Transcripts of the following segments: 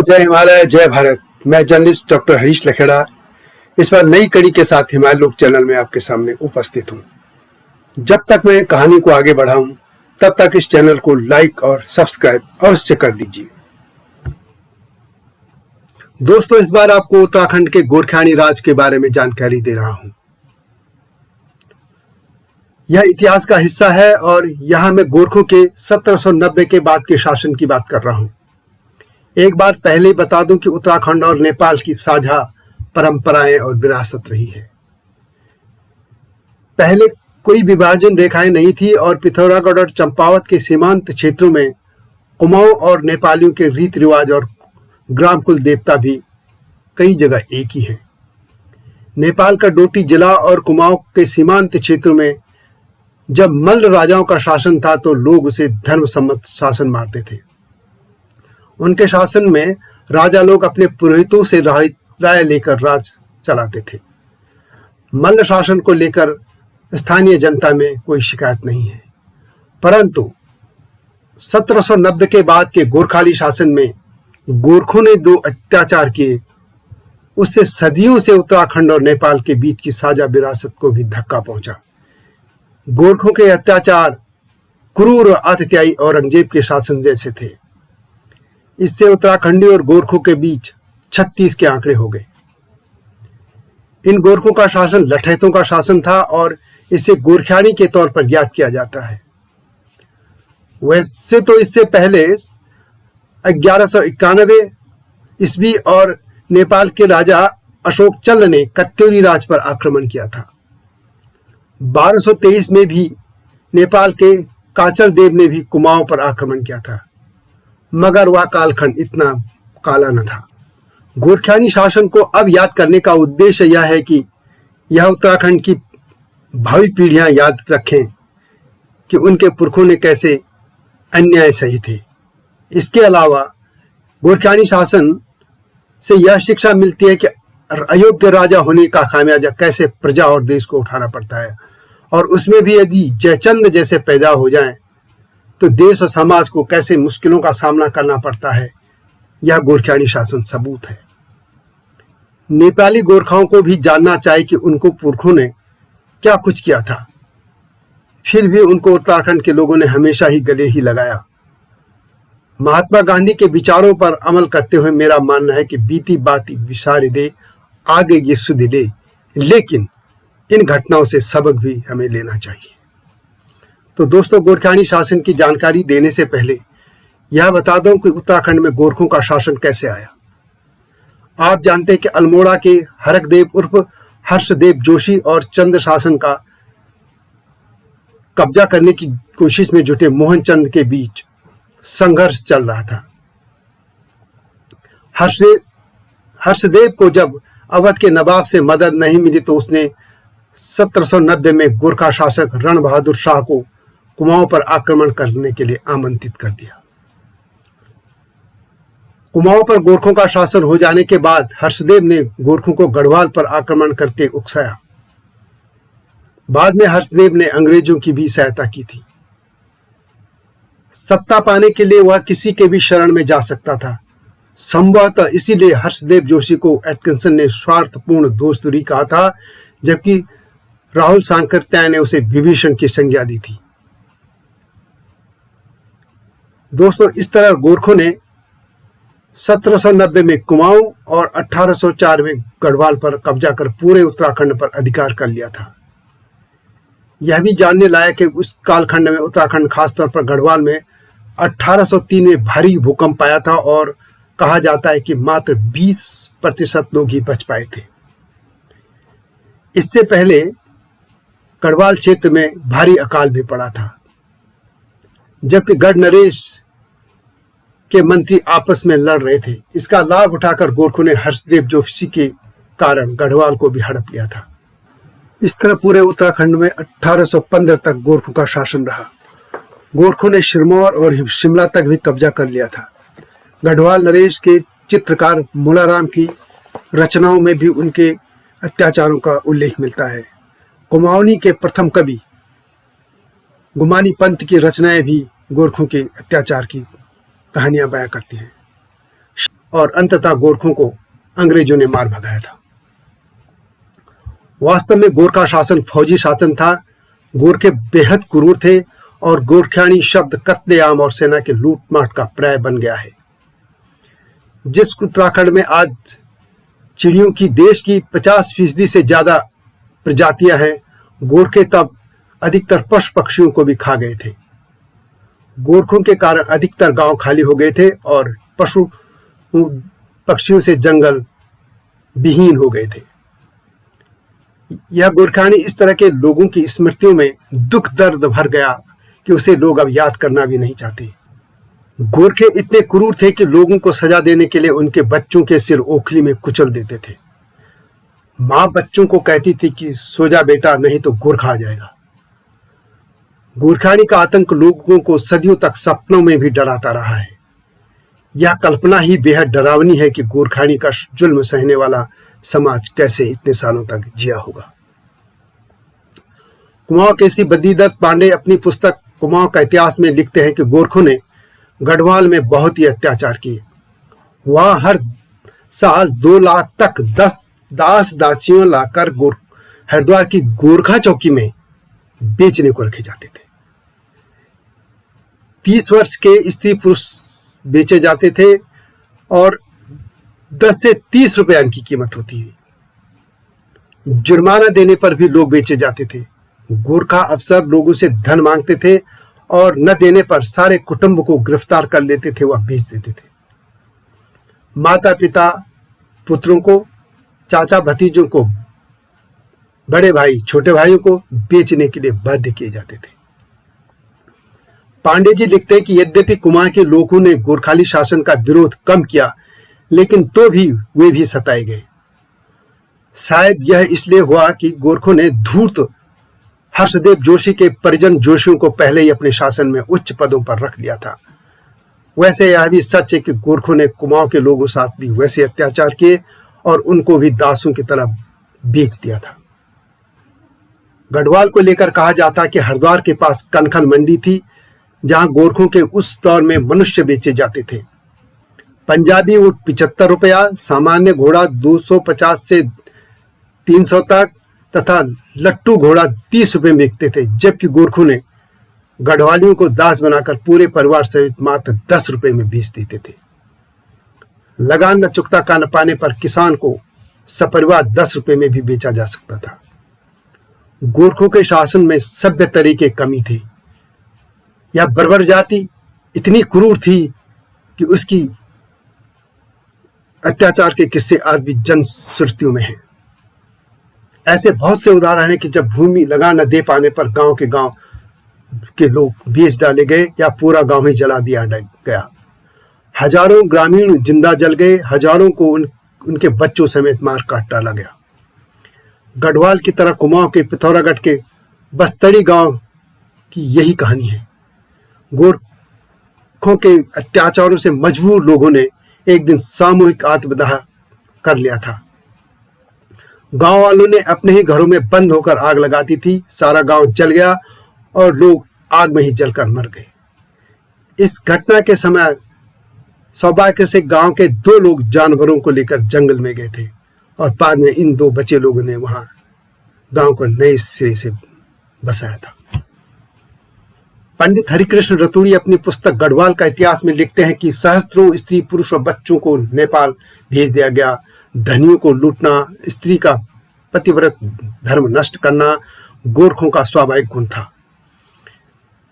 जय हिमालय, जय भारत। मैं जर्नलिस्ट डॉक्टर हरीश लखेड़ा इस बार नई कड़ी के साथ हिमालय लोक चैनल में आपके सामने उपस्थित हूँ। जब तक मैं कहानी को आगे बढ़ाऊं तब तक इस चैनल को लाइक और सब्सक्राइब अवश्य कर दीजिए। दोस्तों, इस बार आपको उत्तराखंड के गोरखियानी राज के बारे में जानकारी दे रहा हूं। यह इतिहास का हिस्सा है और यहां मैं गोरखों के 1790 के बाद के शासन की बात कर रहा हूं। एक बार पहले बता दूं कि उत्तराखंड और नेपाल की साझा परंपराएं और विरासत रही है। पहले कोई विभाजन रेखाएं नहीं थी और पिथौरागढ़ और चंपावत के सीमांत क्षेत्रों में कुमाऊं और नेपालियों के रीति रिवाज और ग्राम कुल देवता भी कई जगह एक ही हैं। नेपाल का डोटी जिला और कुमाऊं के सीमांत क्षेत्रों में जब मल्ल राजाओं का शासन था तो लोग उसे धर्म सम्मत शासन मानते थे। उनके शासन में राजा लोग अपने पुरोहितों से राय लेकर राज चलाते थे। मल्ल शासन को लेकर स्थानीय जनता में कोई शिकायत नहीं है, परंतु 1790 के बाद के गोरखाली शासन में गोरखों ने जो अत्याचार किए उससे सदियों से उत्तराखंड और नेपाल के बीच की साझा विरासत को भी धक्का पहुंचा। गोरखों के अत्याचार क्रूर आतिथ्यायी औरंगजेब के शासन जैसे थे। इससे उत्तराखंडी और गोरखों के बीच 36 के आंकड़े हो गए। इन गोरखों का शासन लठैतों का शासन था और इसे गोरखियानी के तौर पर याद किया जाता है। वैसे तो इससे पहले 1191 ईस्वी और नेपाल के राजा अशोक चल्ल ने कत्यूरी राज पर आक्रमण किया था। 1223 में भी नेपाल के काचल देव ने भी कुमाऊं पर आक्रमण किया था, मगर वह कालखंड इतना काला न था। गोरखियानी शासन को अब याद करने का उद्देश्य यह है कि यह उत्तराखंड की भावी पीढ़ियां याद रखें कि उनके पुरखों ने कैसे अन्याय सही थे। इसके अलावा गोरखियानी शासन से यह शिक्षा मिलती है कि अयोग्य राजा होने का खामियाजा कैसे प्रजा और देश को उठाना पड़ता है, और उसमें भी यदि जयचंद जैसे पैदा हो जाएं तो देश और समाज को कैसे मुश्किलों का सामना करना पड़ता है। यह गोरखियानी शासन सबूत है। नेपाली गोरखाओं को भी जानना चाहिए कि उनको पुरखों ने क्या कुछ किया था, फिर भी उनको उत्तराखंड के लोगों ने हमेशा ही गले ही लगाया। महात्मा गांधी के विचारों पर अमल करते हुए मेरा मानना है कि बीती बाती विसार दे, आगे ये सुध ले, लेकिन इन घटनाओं से सबक भी हमें लेना चाहिए। तो दोस्तों, गोरखियानी शासन की जानकारी देने से पहले यह बता दूं कि उत्तराखंड में गोरखों का शासन कैसे आया। आप जानते हैं कि अल्मोड़ा के हरकदेव उर्फ हर्षदेव जोशी और चंद्र शासन का कब्जा करने की कोशिश में जुटे मोहनचंद के बीच संघर्ष चल रहा था। हर्षदेव को जब अवध के नवाब से मदद नहीं मिली तो उसने 1790 में गोरखा शासक रण बहादुर शाह को कुमाऊं पर आक्रमण करने के लिए आमंत्रित कर दिया। कुमाऊं पर गोरखों का शासन हो जाने के बाद हर्षदेव ने गोरखों को गढ़वाल पर आक्रमण करके उकसाया। बाद में हर्षदेव ने अंग्रेजों की भी सहायता की थी। सत्ता पाने के लिए वह किसी के भी शरण में जा सकता था। संभवतः इसीलिए हर्षदेव जोशी को एटकिंसन ने स्वार्थपूर्ण दोस्तूरी कहा था, जबकि राहुल सांकृत्याय ने उसे विभीषण की संज्ञा दी थी। दोस्तों, इस तरह गोरखों ने 1790 में कुमाऊं और 1804 में गढ़वाल पर कब्जा कर पूरे उत्तराखंड पर अधिकार कर लिया था। यह भी जानने लायक है कि उस कालखंड में उत्तराखंड, खासतौर पर गढ़वाल में 1803 में भारी भूकंप आया था और कहा जाता है कि मात्र 20% लोग ही बच पाए थे। इससे पहले गढ़वाल क्षेत्र में भारी अकाल भी पड़ा था, जबकि गढ़ नरेश के मंत्री आपस में लड़ रहे थे। इसका लाभ उठाकर गोरखों ने हर्षदेव जोशी के कारण गढ़वाल को भी हड़प लिया था। इस तरह पूरे उत्तराखंड में 1815 तक गोरखों का शासन रहा। गोरखों ने सिरमौर और शिमला तक भी कब्जा कर लिया था। गढ़वाल नरेश के चित्रकार मूलाराम की रचनाओं में भी उनके अत्याचारों का उल्लेख मिलता है। कुमाऊनी के प्रथम कवि गुमानी पंत की रचनाएं भी गोरखों के अत्याचार की कहानियां बयां करती हैं। और अंततः गोरखों को अंग्रेजों ने मार भगाया था। वास्तव में गोरखा शासन फौजी शासन था। गोरखे बेहद क्रूर थे और गोरखियानी शब्द कत्लेआम और सेना के लूटमाट का पर्याय बन गया है। जिस उत्तराखंड में आज चिड़ियों की देश की 50% से ज्यादा प्रजातियां हैं, गोरखे तब अधिकतर पशु पक्षियों को भी खा गए थे। गोरखों के कारण अधिकतर गांव खाली हो गए थे और पशु पक्षियों से जंगल विहीन हो गए थे। यह गोरखानी इस तरह के लोगों की स्मृतियों में दुख दर्द भर गया कि उसे लोग अब याद करना भी नहीं चाहते। गोरखे इतने क्रूर थे कि लोगों को सजा देने के लिए उनके बच्चों के सिर ओखली में कुचल देते थे। मां बच्चों को कहती थी कि सो जा बेटा, नहीं तो गोरखा आ जाएगा। गोरखानी का आतंक लोगों को सदियों तक सपनों में भी डराता रहा है। यह कल्पना ही बेहद डरावनी है कि गोरखानी का जुल्म सहने वाला समाज कैसे इतने सालों तक जिया होगा। कुमाऊं के श्री बद्रीदत्त पांडे अपनी पुस्तक कुमाऊं का इतिहास में लिखते हैं कि गोरखों ने गढ़वाल में बहुत ही अत्याचार किए। वहां हर साल 2 लाख तक दास दासियों लाकर हरिद्वार की गोरखा चौकी में बेचने को रखे जाते थे। 30 वर्ष के स्त्री पुरुष बेचे जाते थे और 10 से 30 रुपए इनकी कीमत होती है। जुर्माना देने पर भी लोग बेचे जाते थे। गोरखा अफसर लोगों से धन मांगते थे और न देने पर सारे कुटुंब को गिरफ्तार कर लेते थे, वह बेच देते थे। माता पिता पुत्रों को, चाचा भतीजों को, बड़े भाई छोटे भाइयों को बेचने के लिए बाध्य किए जाते थे। पांडे जी लिखते हैं कि यद्यपि कुमाऊं के लोगों ने गोरखाली शासन का विरोध कम किया, लेकिन तो भी वे भी सताए गए। शायद यह इसलिए हुआ कि गोरखों ने धूर्त हर्षदेव जोशी के परिजन जोशियों को पहले ही अपने शासन में उच्च पदों पर रख लिया था। वैसे यह भी सच है कि गोरखों ने कुमाऊं के लोगों साथ भी वैसे अत्याचार किए और उनको भी दासों की तरह बेच दिया था। गढ़वाल को लेकर कहा जाता है कि हरिद्वार के पास कनखल मंडी थी, जहां गोरखों के उस दौर में मनुष्य बेचे जाते थे। पंजाबी ऊंट 75 रुपया, सामान्य घोड़ा 250 से 300 तक तथा लट्टू घोड़ा 30 रुपए में बिकते थे, जबकि गोरखों ने गढ़वालियों को दास बनाकर पूरे परिवार सहित मात्र 10 रुपए में बेच देते थे। लगान न चुकता का न पाने पर किसान को सपरिवार 10 रुपए में भी बेचा जा सकता था। गोरखों के शासन में सभ्य तरीके कमी थे। यह बर्बर जाति इतनी क्रूर थी कि उसकी अत्याचार के किस्से आज भी जन सुर्तियों में हैं। ऐसे बहुत से उदाहरण हैं कि जब भूमि लगान न दे पाने पर गांव के लोग बेच डाले गए या पूरा गांव ही जला दिया गया। हजारों ग्रामीण जिंदा जल गए, हजारों को उनके बच्चों समेत मार काट डाला गया। गढ़वाल की तरह कुमाऊं के पिथौरागढ़ के बस्तड़ी गांव की यही कहानी है। गोरखों के अत्याचारों से मजबूर लोगों ने एक दिन सामूहिक आत्मदाह कर लिया था। गांव वालों ने अपने ही घरों में बंद होकर आग लगा दी थी। सारा गांव जल गया और लोग आग में ही जलकर मर गए। इस घटना के समय सौभाग्य से गांव के 2 लोग जानवरों को लेकर जंगल में गए थे और बाद में इन 2 बचे लोगों ने वहां गांव को नए सिरे से बसाया था। पंडित हरिकृष्ण रतूड़ी अपनी पुस्तक गढ़वाल का इतिहास में लिखते हैं कि सहस्त्रों स्त्री पुरुष और बच्चों को नेपाल भेज दिया गया। धनियों को लूटना, स्त्री का पतिव्रत धर्म नष्ट करना गोरखों का स्वाभाविक गुण था।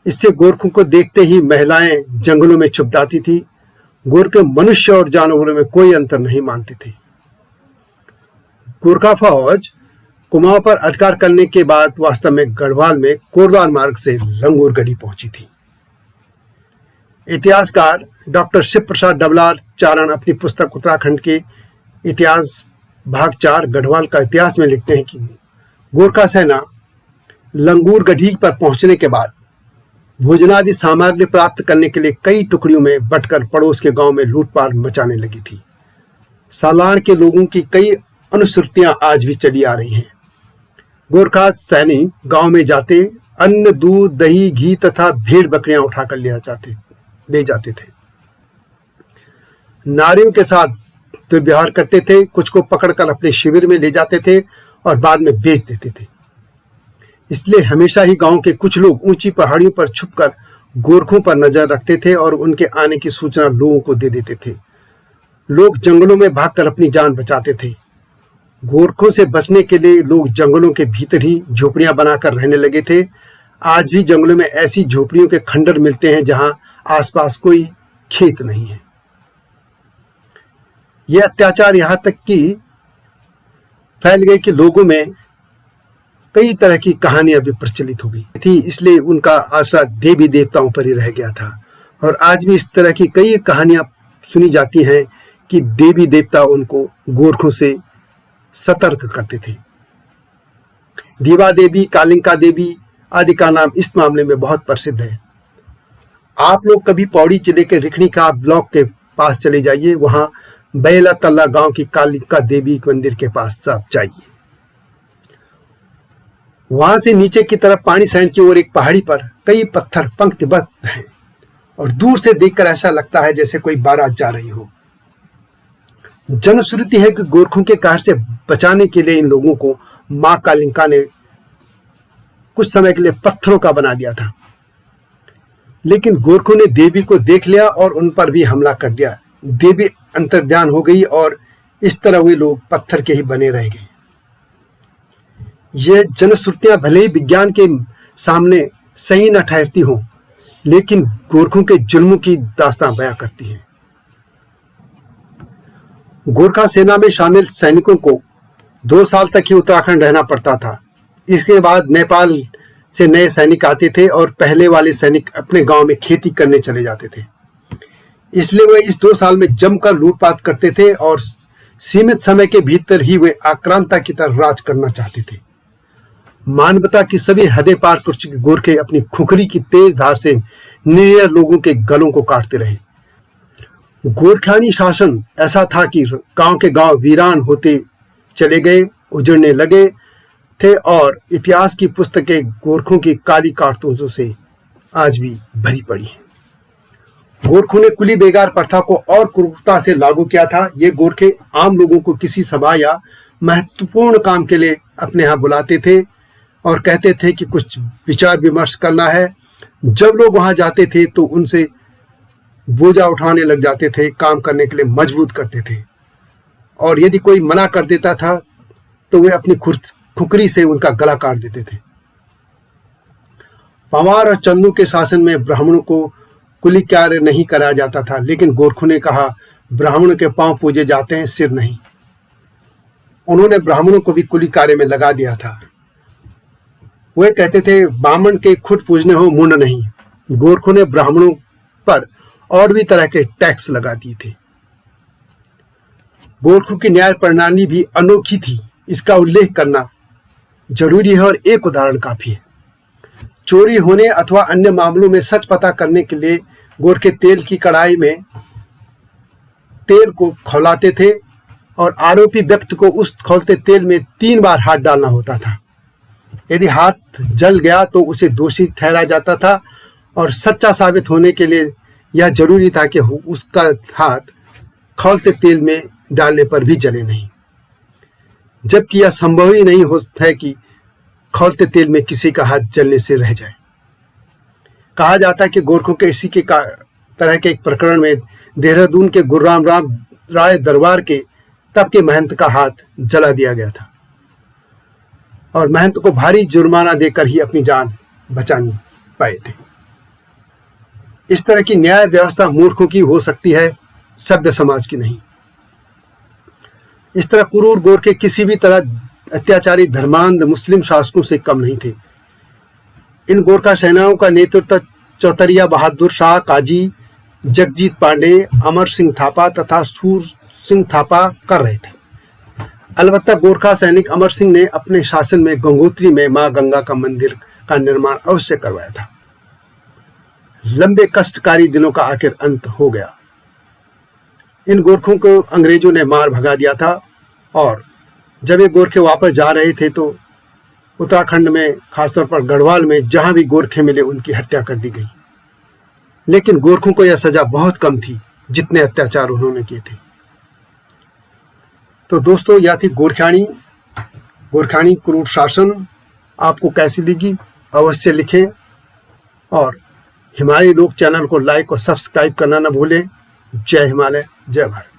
इससे गोरखों को देखते ही महिलाएं जंगलों में छुप जाती थी। गोरखे मनुष्य और जानवरों में कोई अंतर नहीं मानते थे। गोरखा फौज कुमाऊं पर अधिकार करने के बाद वास्तव में गढ़वाल में कोरदार मार्ग से लंगूरगढ़ी पहुंची थी। इतिहासकार डॉक्टर शिव प्रसाद डबलार चारण अपनी पुस्तक उत्तराखंड के इतिहास भाग 4 गढ़वाल का इतिहास में लिखते हैं कि गोरखा सेना लंगूरगढ़ी पर पहुंचने के बाद भोजनादि सामग्री प्राप्त करने के लिए कई टुकड़ियों में बंटकर पड़ोस के गांव में लूटपाट मचाने लगी थी। सालान के लोगों की कई अनुश्रुतियां आज भी चली आ रही हैं। गोरखा सैनिक गांव में जाते अन्न, दूध, दही, घी तथा भेड़ बकरियां उठाकर ले जाते थे। नारियों के साथ दुर्व्यवहार करते थे, कुछ को पकड़कर अपने शिविर में ले जाते थे और बाद में बेच देते थे। इसलिए हमेशा ही गांव के कुछ लोग ऊंची पहाड़ियों पर छुपकर गोरखों पर नजर रखते थे और उनके आने की सूचना लोगों को दे देते थे। लोग जंगलों में भागकर अपनी जान बचाते थे। गोरखों से बचने के लिए लोग जंगलों के भीतर ही झोपड़ियां बनाकर रहने लगे थे। आज भी जंगलों में ऐसी झोपड़ियों के खंडर मिलते हैं जहां आसपास कोई खेत नहीं है। यह अत्याचार यहां तक कि फैल गए कि लोगों में कई तरह की कहानियां भी प्रचलित हो गई थी, इसलिए उनका आसरा देवी देवताओं पर ही रह गया था। और आज भी इस तरह की कई कहानियां सुनी जाती हैं कि देवी देवता उनको गोरखों से सतर्क करते थे। दीवा देवी, कालिंका देवी आदि का नाम इस मामले में बहुत प्रसिद्ध है। आप लोग कभी पौड़ी जिले के रिखणीका ब्लॉक के पास चले जाइए, वहां बैला तल्ला गांव की कालिका देवी मंदिर के पास आप जाइए। वहां से नीचे की तरफ पानी सैन की ओर एक पहाड़ी पर कई पत्थर पंक्तिबद्ध हैं और दूर से देखकर ऐसा लगता है जैसे कोई बारात जा रही हो। जनश्रुति है कि गोरखों के कहर से बचाने के लिए इन लोगों को मां कालिंका ने कुछ समय के लिए पत्थरों का बना दिया था, लेकिन गोरखों ने देवी को देख लिया और उन पर भी हमला कर दिया। देवी अंतर्ध्यान हो गई और इस तरह वे लोग पत्थर के ही बने रह गए। ये जनश्रुतियां भले ही विज्ञान के सामने सही न ठहरती हों, लेकिन गोरखों के जुल्म की दास्तां बयां करती हैं। गोरखा सेना में शामिल सैनिकों को 2 साल तक ही उत्तराखंड रहना पड़ता था। इसके बाद नेपाल से नए सैनिक आते थे और पहले वाले सैनिक अपने गांव में खेती करने चले जाते थे। इसलिए वे इस 2 साल में जमकर लूटपाट करते थे और सीमित समय के भीतर ही वे आक्रांता की तरह राज करना चाहते थे। मानवता की सभी हदें पार कर चुके गोरखे अपनी खुखरी की तेज धार से निरीह लोगों के गलों को काटते रहे। गोरखानी शासन ऐसा था कि गांव के गांव वीरान होते चले गए, उजड़ने लगे थे और इतिहास की पुस्तकें गोरखों की काली कारतूसों से आज भी भरी पड़ी हैं। गोरखों ने कुली बेगार प्रथा को और क्रूरता से लागू किया था। ये गोरखे आम लोगों को किसी सभा या महत्वपूर्ण काम के लिए अपने यहाँ बुलाते थे और कहते थे कि कुछ विचार विमर्श करना है। जब लोग वहां जाते थे तो उनसे बोझा उठाने लग जाते थे, काम करने के लिए मजबूत करते थे और यदि कोई मना कर देता था तो वे अपनी खुकरी से उनका गला काट देते थे। पंवार और चंदू के शासन में ब्राह्मणों को कुली कार्य नहीं कराया जाता था, लेकिन गोरखों ने कहा ब्राह्मणों के पांव पूजे जाते हैं, सिर नहीं। उन्होंने ब्राह्मणों को भी कुली कार्य में लगा दिया था। वे कहते थे बामन के खुद पूजने हो, मुंड नहीं। गोरखों ने ब्राह्मणों पर और भी तरह के टैक्स लगा दिए थे। गोरखों की न्याय प्रणाली भी अनोखी थी, इसका उल्लेख करना जरूरी है और एक उदाहरण काफी है। चोरी होने अथवा अन्य मामलों में सच पता करने के लिए गोरखे तेल की कढ़ाई में तेल को खौलाते थे और आरोपी व्यक्ति को उस खौलते तेल में 3 बार हाथ डालना होता था। यदि हाथ जल गया तो उसे दोषी ठहराया जाता था और सच्चा साबित होने के लिए यह जरूरी था कि उसका हाथ खौलते तेल में डालने पर भी जले नहीं, जबकि यह संभव ही नहीं होता है कि खौलते तेल में किसी का हाथ जलने से रह जाए। कहा जाता है कि गोरखों के इसी के तरह के एक प्रकरण में देहरादून के गुरुराम राम राय दरबार के तब के महंत का हाथ जला दिया गया था और महंत को भारी जुर्माना देकर ही अपनी जान बचानी पाए थे। इस तरह की न्याय व्यवस्था मूर्खों की हो सकती है, सभ्य समाज की नहीं। इस तरह क्रूर गोरखे किसी भी तरह अत्याचारी धर्मांध मुस्लिम शासकों से कम नहीं थे। इन गोरखा सेनाओं का नेतृत्व चौतरिया बहादुर शाह, काजी जगजीत पांडे, अमर सिंह थापा तथा सूर सिंह थापा कर रहे थे। अलबत्ता गोरखा सैनिक अमर सिंह ने अपने शासन में गंगोत्री में मां गंगा का मंदिर का निर्माण अवश्य करवाया था। लंबे कष्टकारी दिनों का आखिर अंत हो गया। इन गोरखों को अंग्रेजों ने मार भगा दिया था और जब ये गोरखे वापस जा रहे थे तो उत्तराखंड में, खासतौर पर गढ़वाल में, जहां भी गोरखे मिले उनकी हत्या कर दी गई। लेकिन गोरखों को यह सजा बहुत कम थी। जितने अत्याचार उन्होंने किए थे। तो दोस्तों, यह थी गोरख्यानी क्रूर शासन। आपको कैसी लगी अवश्य लिखें, और हिमालय लोक चैनल को लाइक और सब्सक्राइब करना न भूलें। जय हिमालय, जय भारत।